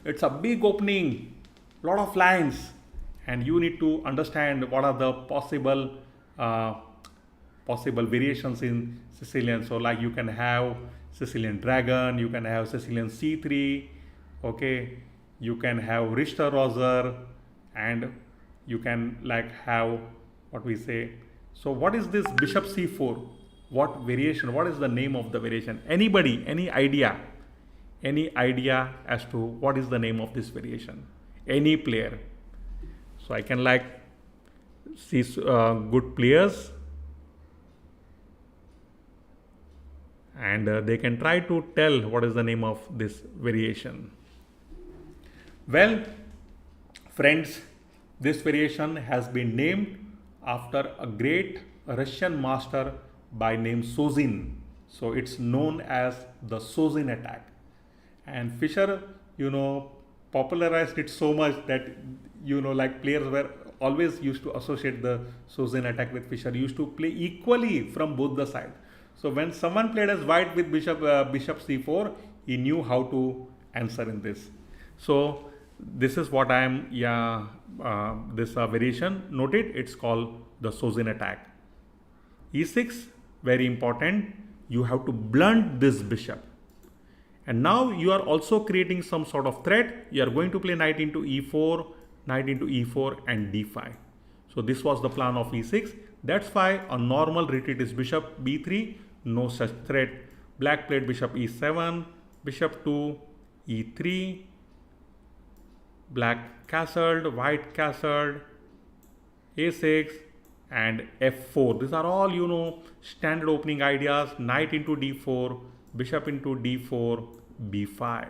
S1: it's a big opening, lot of lines, and you need to understand what are the possible variations in Sicilian. So like you can have Sicilian dragon, you can have Sicilian c3, okay, you can have Richter Roser, and you can like have what we say. So what is this bishop c4? What variation? What is the name of the variation? Anybody, any idea as to what is the name of this variation? Any player? So I can like see good players, and they can try to tell what is the name of this variation. Well, friends, this variation has been named after a great Russian master by name Sozin. So it's known as the Sozin attack. And Fischer, you know, popularized it so much that, you know, like players were always used to associate the Sozin attack with Fischer. Used to play equally from both the sides. So when someone played as white with bishop c4, he knew how to answer in this. So this is what I am, this variation. Note it, it's called the Sozin attack. e6, very important. You have to blunt this bishop. And now you are also creating some sort of threat. You are going to play knight into e4, and d5. So this was the plan of e6. That's why a normal retreat is bishop b3, no such threat. Black played bishop e7, bishop to e3, black castled, white castled, a6, and f4. These are all, you know, standard opening ideas. Knight into d4, bishop into d4, b5.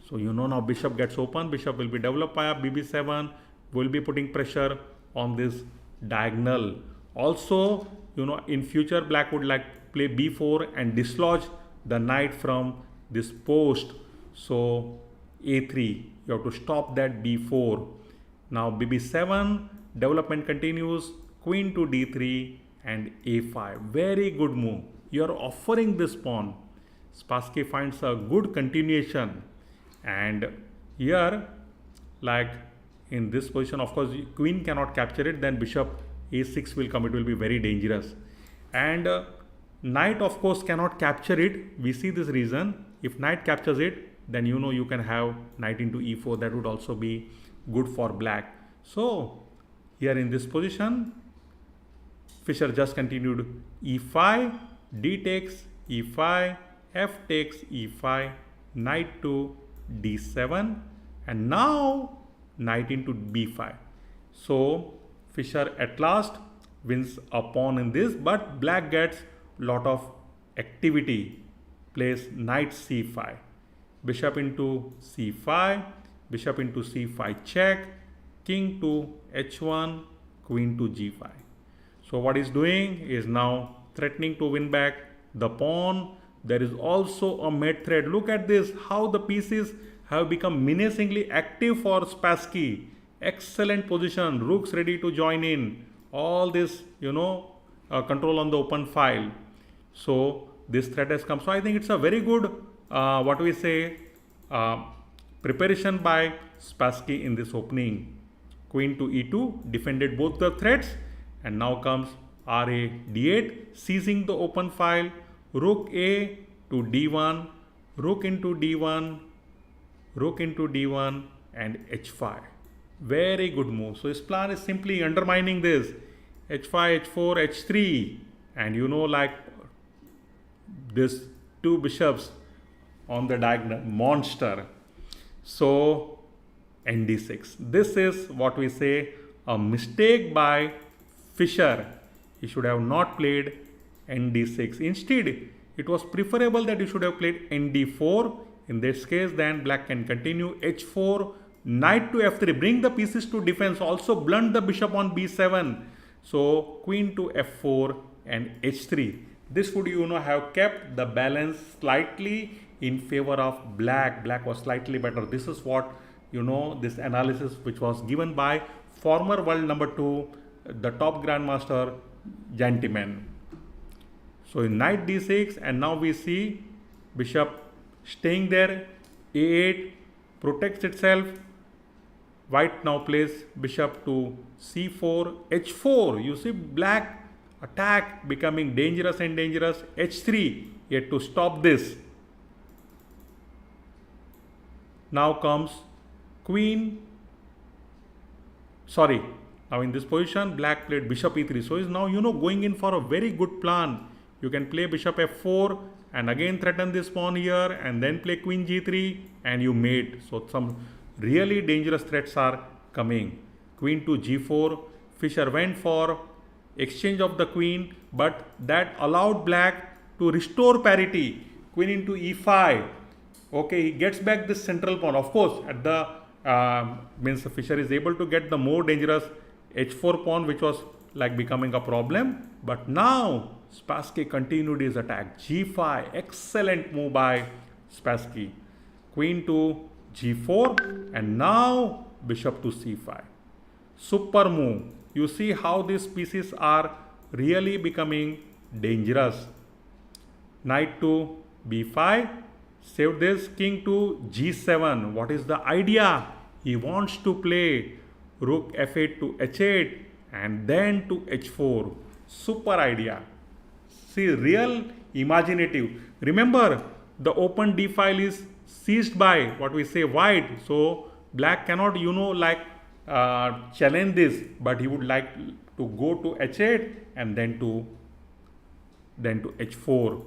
S1: So you know now bishop gets open, bishop will be developed by a bb7, will be putting pressure on this diagonal. Also, you know, in future black would like play b4 and dislodge the knight from this post. So a3, you have to stop that b4. Now bb7, development continues, queen to d3 and a5. Very good move. You are offering this pawn. Spassky finds a good continuation, and here, like in this position, of course queen cannot capture it, then bishop a6 will come. It will be very dangerous. And Knight of course cannot capture it. We see this reason. If knight captures it, then you know you can have knight into e4. That would also be good for black. So here in this position, Fischer just continued e5, d takes e5, f takes e5, knight to d7, and now knight into b5. So Fischer at last wins a pawn in this, but black gets lot of activity. Plays knight c5, bishop into c5, bishop into c5 check, king to h1, queen to g5. So what he's doing is now threatening to win back the pawn. There is also a mate threat. Look at this, how the pieces have become menacingly active for Spassky. Excellent position, rooks ready to join in. All this, control on the open file. So this threat has come. So I think it's a very good, preparation by Spassky in this opening. Queen to e2, defended both the threats, and now comes Ra d8, seizing the open file. Rook a to d1, rook into d1, rook into d1, and h5. Very good move. So his plan is simply undermining this h5, h4, h3, and like this two bishops on the diagonal, monster. So nd6. This is what we say a mistake by Fischer. He should have not played nd6. Instead, it was preferable that he should have played nd4. In this case, then black can continue h4, knight to f3, bring the pieces to defense, also blunt the bishop on b7. So queen to f4 and h3. This would have kept the balance slightly in favor of black. Black was slightly better. This is what this analysis which was given by former world number 2, the top grandmaster Gentleman. So in knight d6, and now we see bishop staying there, a8 protects itself. White now plays bishop to c4, h4. You see black attack becoming dangerous and dangerous. h3, yet to stop this. Now comes now in this position, black played bishop e3. So is now, going in for a very good plan. You can play bishop f4 and again threaten this pawn here, and then play queen g3, and you mate. So some really dangerous threats are coming. Queen to g4. Fischer went for exchange of the queen, but that allowed black to restore parity. Queen into e5. Okay, he gets back this central pawn. Of course, at the Fischer is able to get the more dangerous h4 pawn, which was like becoming a problem. But now Spassky continued his attack. g5, excellent move by Spassky. Queen to g4, and now bishop to c5. Super move. You see how these pieces are really becoming dangerous. Knight to b5. Save this. King to g7. What is the idea? He wants to play rook f8 to h8 and then to h4. Super idea. See, real imaginative. Remember, the open d file is seized by what we say white. So black cannot, challenge this, but he would like to go to h8 and then to h4.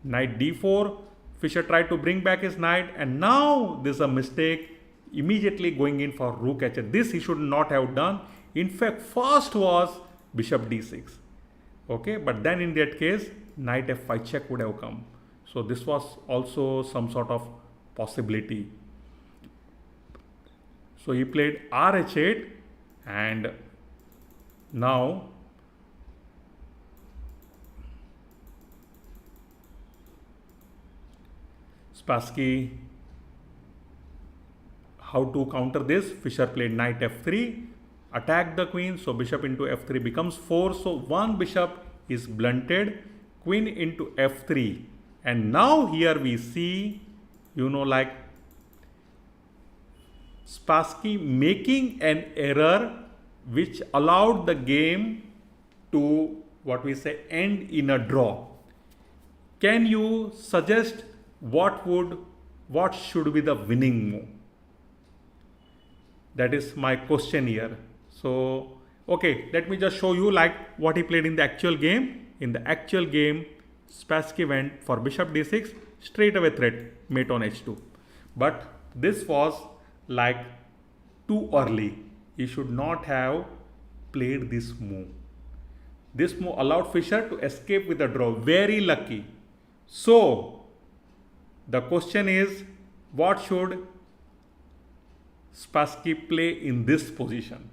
S1: Knight d4. Fischer tried to bring back his knight, and now this is a mistake. Immediately going in for rook h8. This he should not have done. In fact, first was bishop d6. Okay, but then in that case, knight f5 check would have come. So this was also some sort of possibility. So he played rh8, and now Spassky, how to counter this? Fischer played knight f3, attacked the queen, so bishop into f3 becomes 4. So one bishop is blunted, queen into f3, and now here we see, Spassky making an error which allowed the game to, end in a draw. Can you suggest what should be the winning move? That is my question here. So okay, let me just show you like what he played in the actual game. In the actual game, Spassky went for bishop d6, straight away threat mate on h2. But this was like too early. He should not have played this move. This move allowed Fischer to escape with a draw. Very lucky. So the question is, what should Spassky play in this position?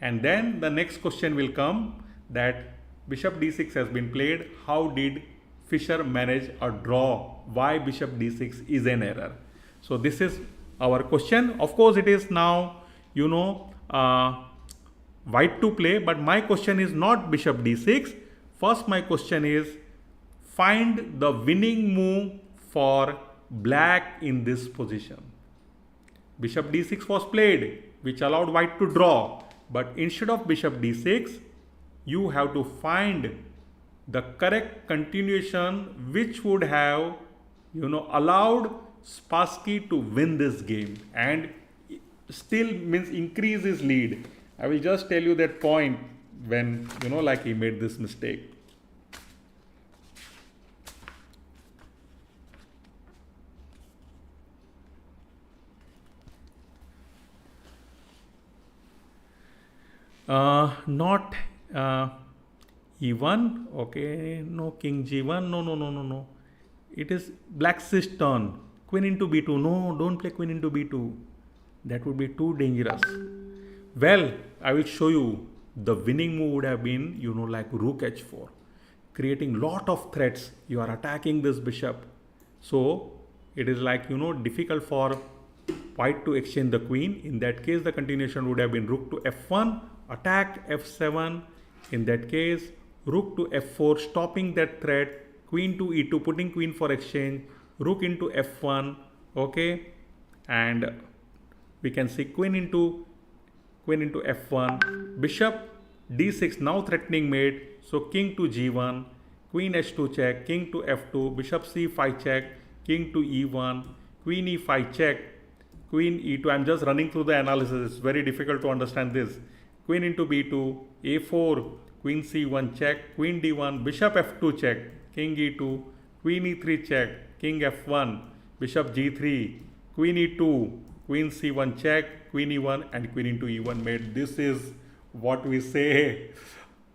S1: And then the next question will come that bishop d6 has been played. How did Fischer manage a draw? Why bishop d6 is an error? So this is our question. Of course, it is now, white to play, but my question is not bishop d6. First, my question is find the winning move for black in this position. Bishop d6 was played, which allowed white to draw. But instead of bishop d6, you have to find the correct continuation which would have, allowed Spassky to win this game and still means increase his lead. I will just tell you that point when, he made this mistake. Not e1, okay, no, king g1, no. It is black's turn. Queen into b2, no, don't play queen into b2. That would be too dangerous. Well, I will show you. The winning move would have been, rook h4. Creating lot of threats. You are attacking this bishop. So, it is difficult for white to exchange the queen. In that case, the continuation would have been rook to f1, attack f7. In that case, rook to f4, stopping that threat, queen to e2, putting queen for exchange, rook into f1, okay, and we can see queen into f1, bishop d6 now threatening mate, so king to g1, queen h2 check, king to f2, bishop c5 check, king to e1, queen e5 check, queen e2. I'm just running through the analysis. It's very difficult to understand this. Queen into b2, a4, queen c1 check, queen d1, bishop f2 check, king e2, queen e3 check, king f1, bishop g3, queen e2, queen c1 check, queen e1 and queen into e1 mate. This is what we say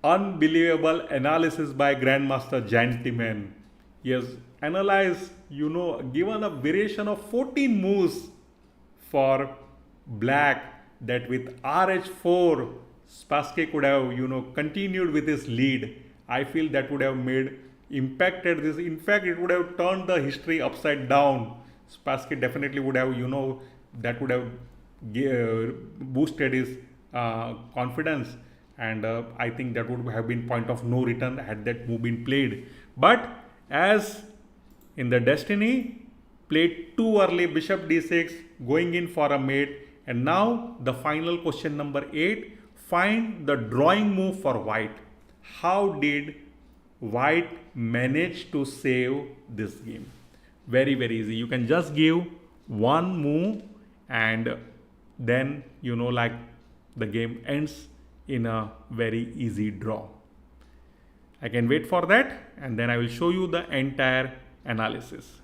S1: unbelievable analysis by Grandmaster Gentleman. He has analyzed, given a variation of 14 moves for black, that with rh4 Spassky could have continued with his lead. I feel that would have impacted this. In fact, it would have turned the history upside down. Spassky definitely would have that would have boosted his confidence, and I think that would have been point of no return had that move been played. But as in the destiny, played too early, bishop d6 going in for a mate. And now the final question number 8, find the drawing move for white. How did white manage to save this game? Very, very easy. You can just give one move and then the game ends in a very easy draw. I can wait for that and then I will show you the entire analysis.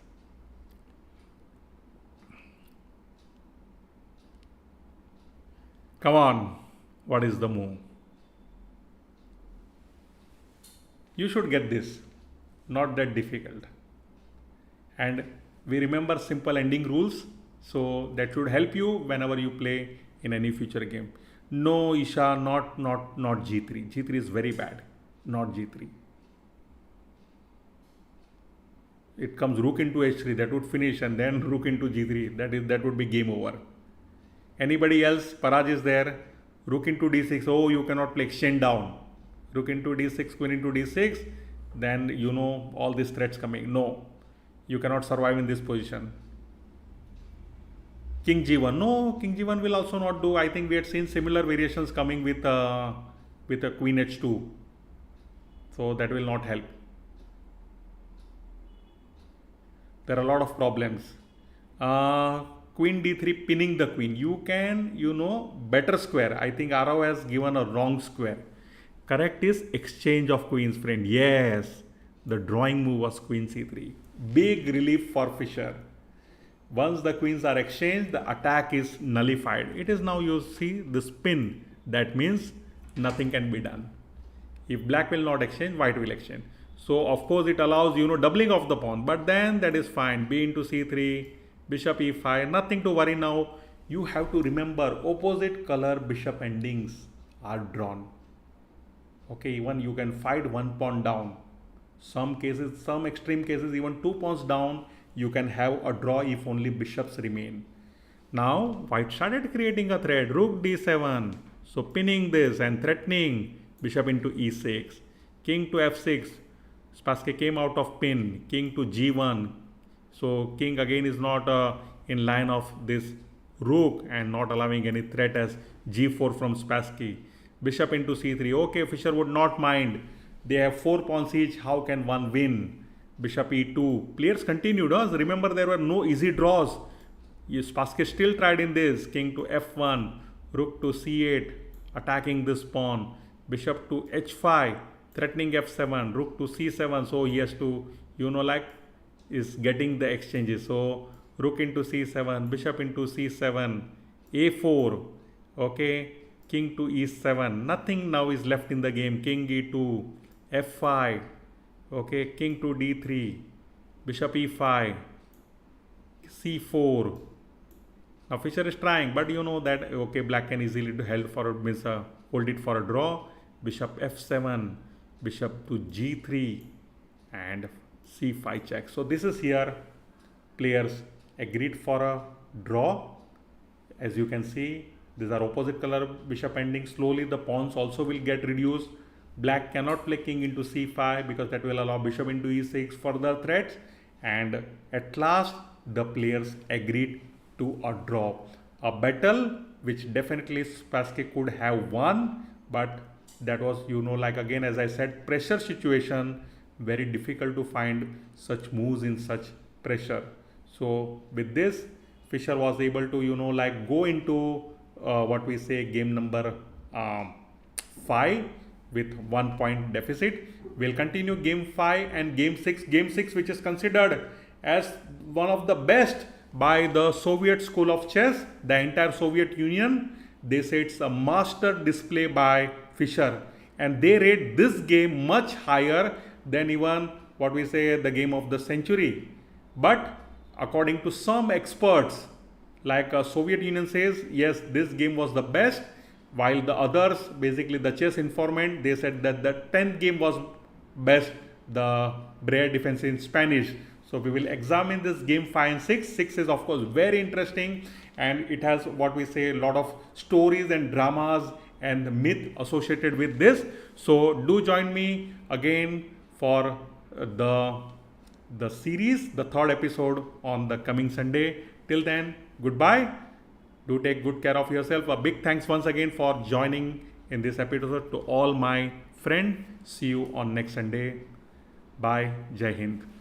S1: Come on, what is the move? You should get this, not that difficult. And we remember simple ending rules, so that should help you whenever you play in any future game. No, Isha, not g3. G3 is very bad, not g3. It comes rook into h3, that would finish, and then rook into g3, that would be game over. Anybody else? Paraj is there. Rook into d6. Oh, you cannot play exchange down. Rook into d6, queen into d6. Then all these threats coming. No, you cannot survive in this position. King g1. No, king g1 will also not do. I think we had seen similar variations coming with a queen h2. So that will not help. there are a lot of problems. Queen d3 pinning the queen. You can, better square. I think Rao has given a wrong square. Correct is exchange of queens, friend. Yes, the drawing move was queen c3. Big relief for Fischer. Once the queens are exchanged, the attack is nullified. It is now, you see the spin. That means nothing can be done. If black will not exchange, white will exchange. So of course it allows, doubling of the pawn. But then that is fine. B into c3, bishop e5. Nothing to worry now. You have to remember opposite color bishop endings are drawn. Okay, even you can fight one pawn down. Some cases, some extreme cases, even two pawns down, you can have a draw if only bishops remain. Now, white started creating a threat, rook d7. So pinning this and threatening bishop into e6. King to f6. Spassky came out of pin. King to g1. So king again is not in line of this rook and not allowing any threat as g4 from Spassky. Bishop into c3. Okay, Fischer would not mind. They have 4 pawns each. How can one win? Bishop e2. Players continued. Remember, there were no easy draws. Spassky still tried in this. King to f1. Rook to c8. Attacking this pawn. Bishop to h5. Threatening f7. Rook to c7. So he has to, is getting the exchanges. So rook into c7. Bishop into c7. a4. Okay. King to e7. Nothing now is left in the game. King e2. f5. Okay, king to d3, bishop e5, c4. Now Fischer is trying, but you know that okay, black can easily hold it for a draw. Bishop f7, bishop to g3, and c5 check. So this is here. Players agreed for a draw. As you can see, these are opposite color bishop ending. Slowly the pawns also will get reduced. Black cannot play king into c5 because that will allow bishop into e6 further threats. And at last, the players agreed to a draw. A battle which definitely Spassky could have won, but that was, again, as I said, pressure situation, very difficult to find such moves in such pressure. So with this, Fischer was able to, go into game number 5. With 1 point deficit. We'll continue game 5 and game 6. Game 6, which is considered as one of the best by the Soviet school of chess, the entire Soviet Union. They say it's a master display by Fischer, and they rate this game much higher than even the game of the century. But according to some experts, like Soviet Union says, yes, this game was the best. While the others, basically the chess informant, they said that the 10th game was best, the Breyer defense in Spanish. So we will examine this game 5 and 6. 6 is of course very interesting, and it has a lot of stories and dramas and myth associated with this. So do join me again for the series, the 3rd episode on the coming Sunday. Till then, goodbye. Do take good care of yourself. A big thanks once again for joining in this episode to all my friends. See you on next Sunday. Bye. Jai Hind.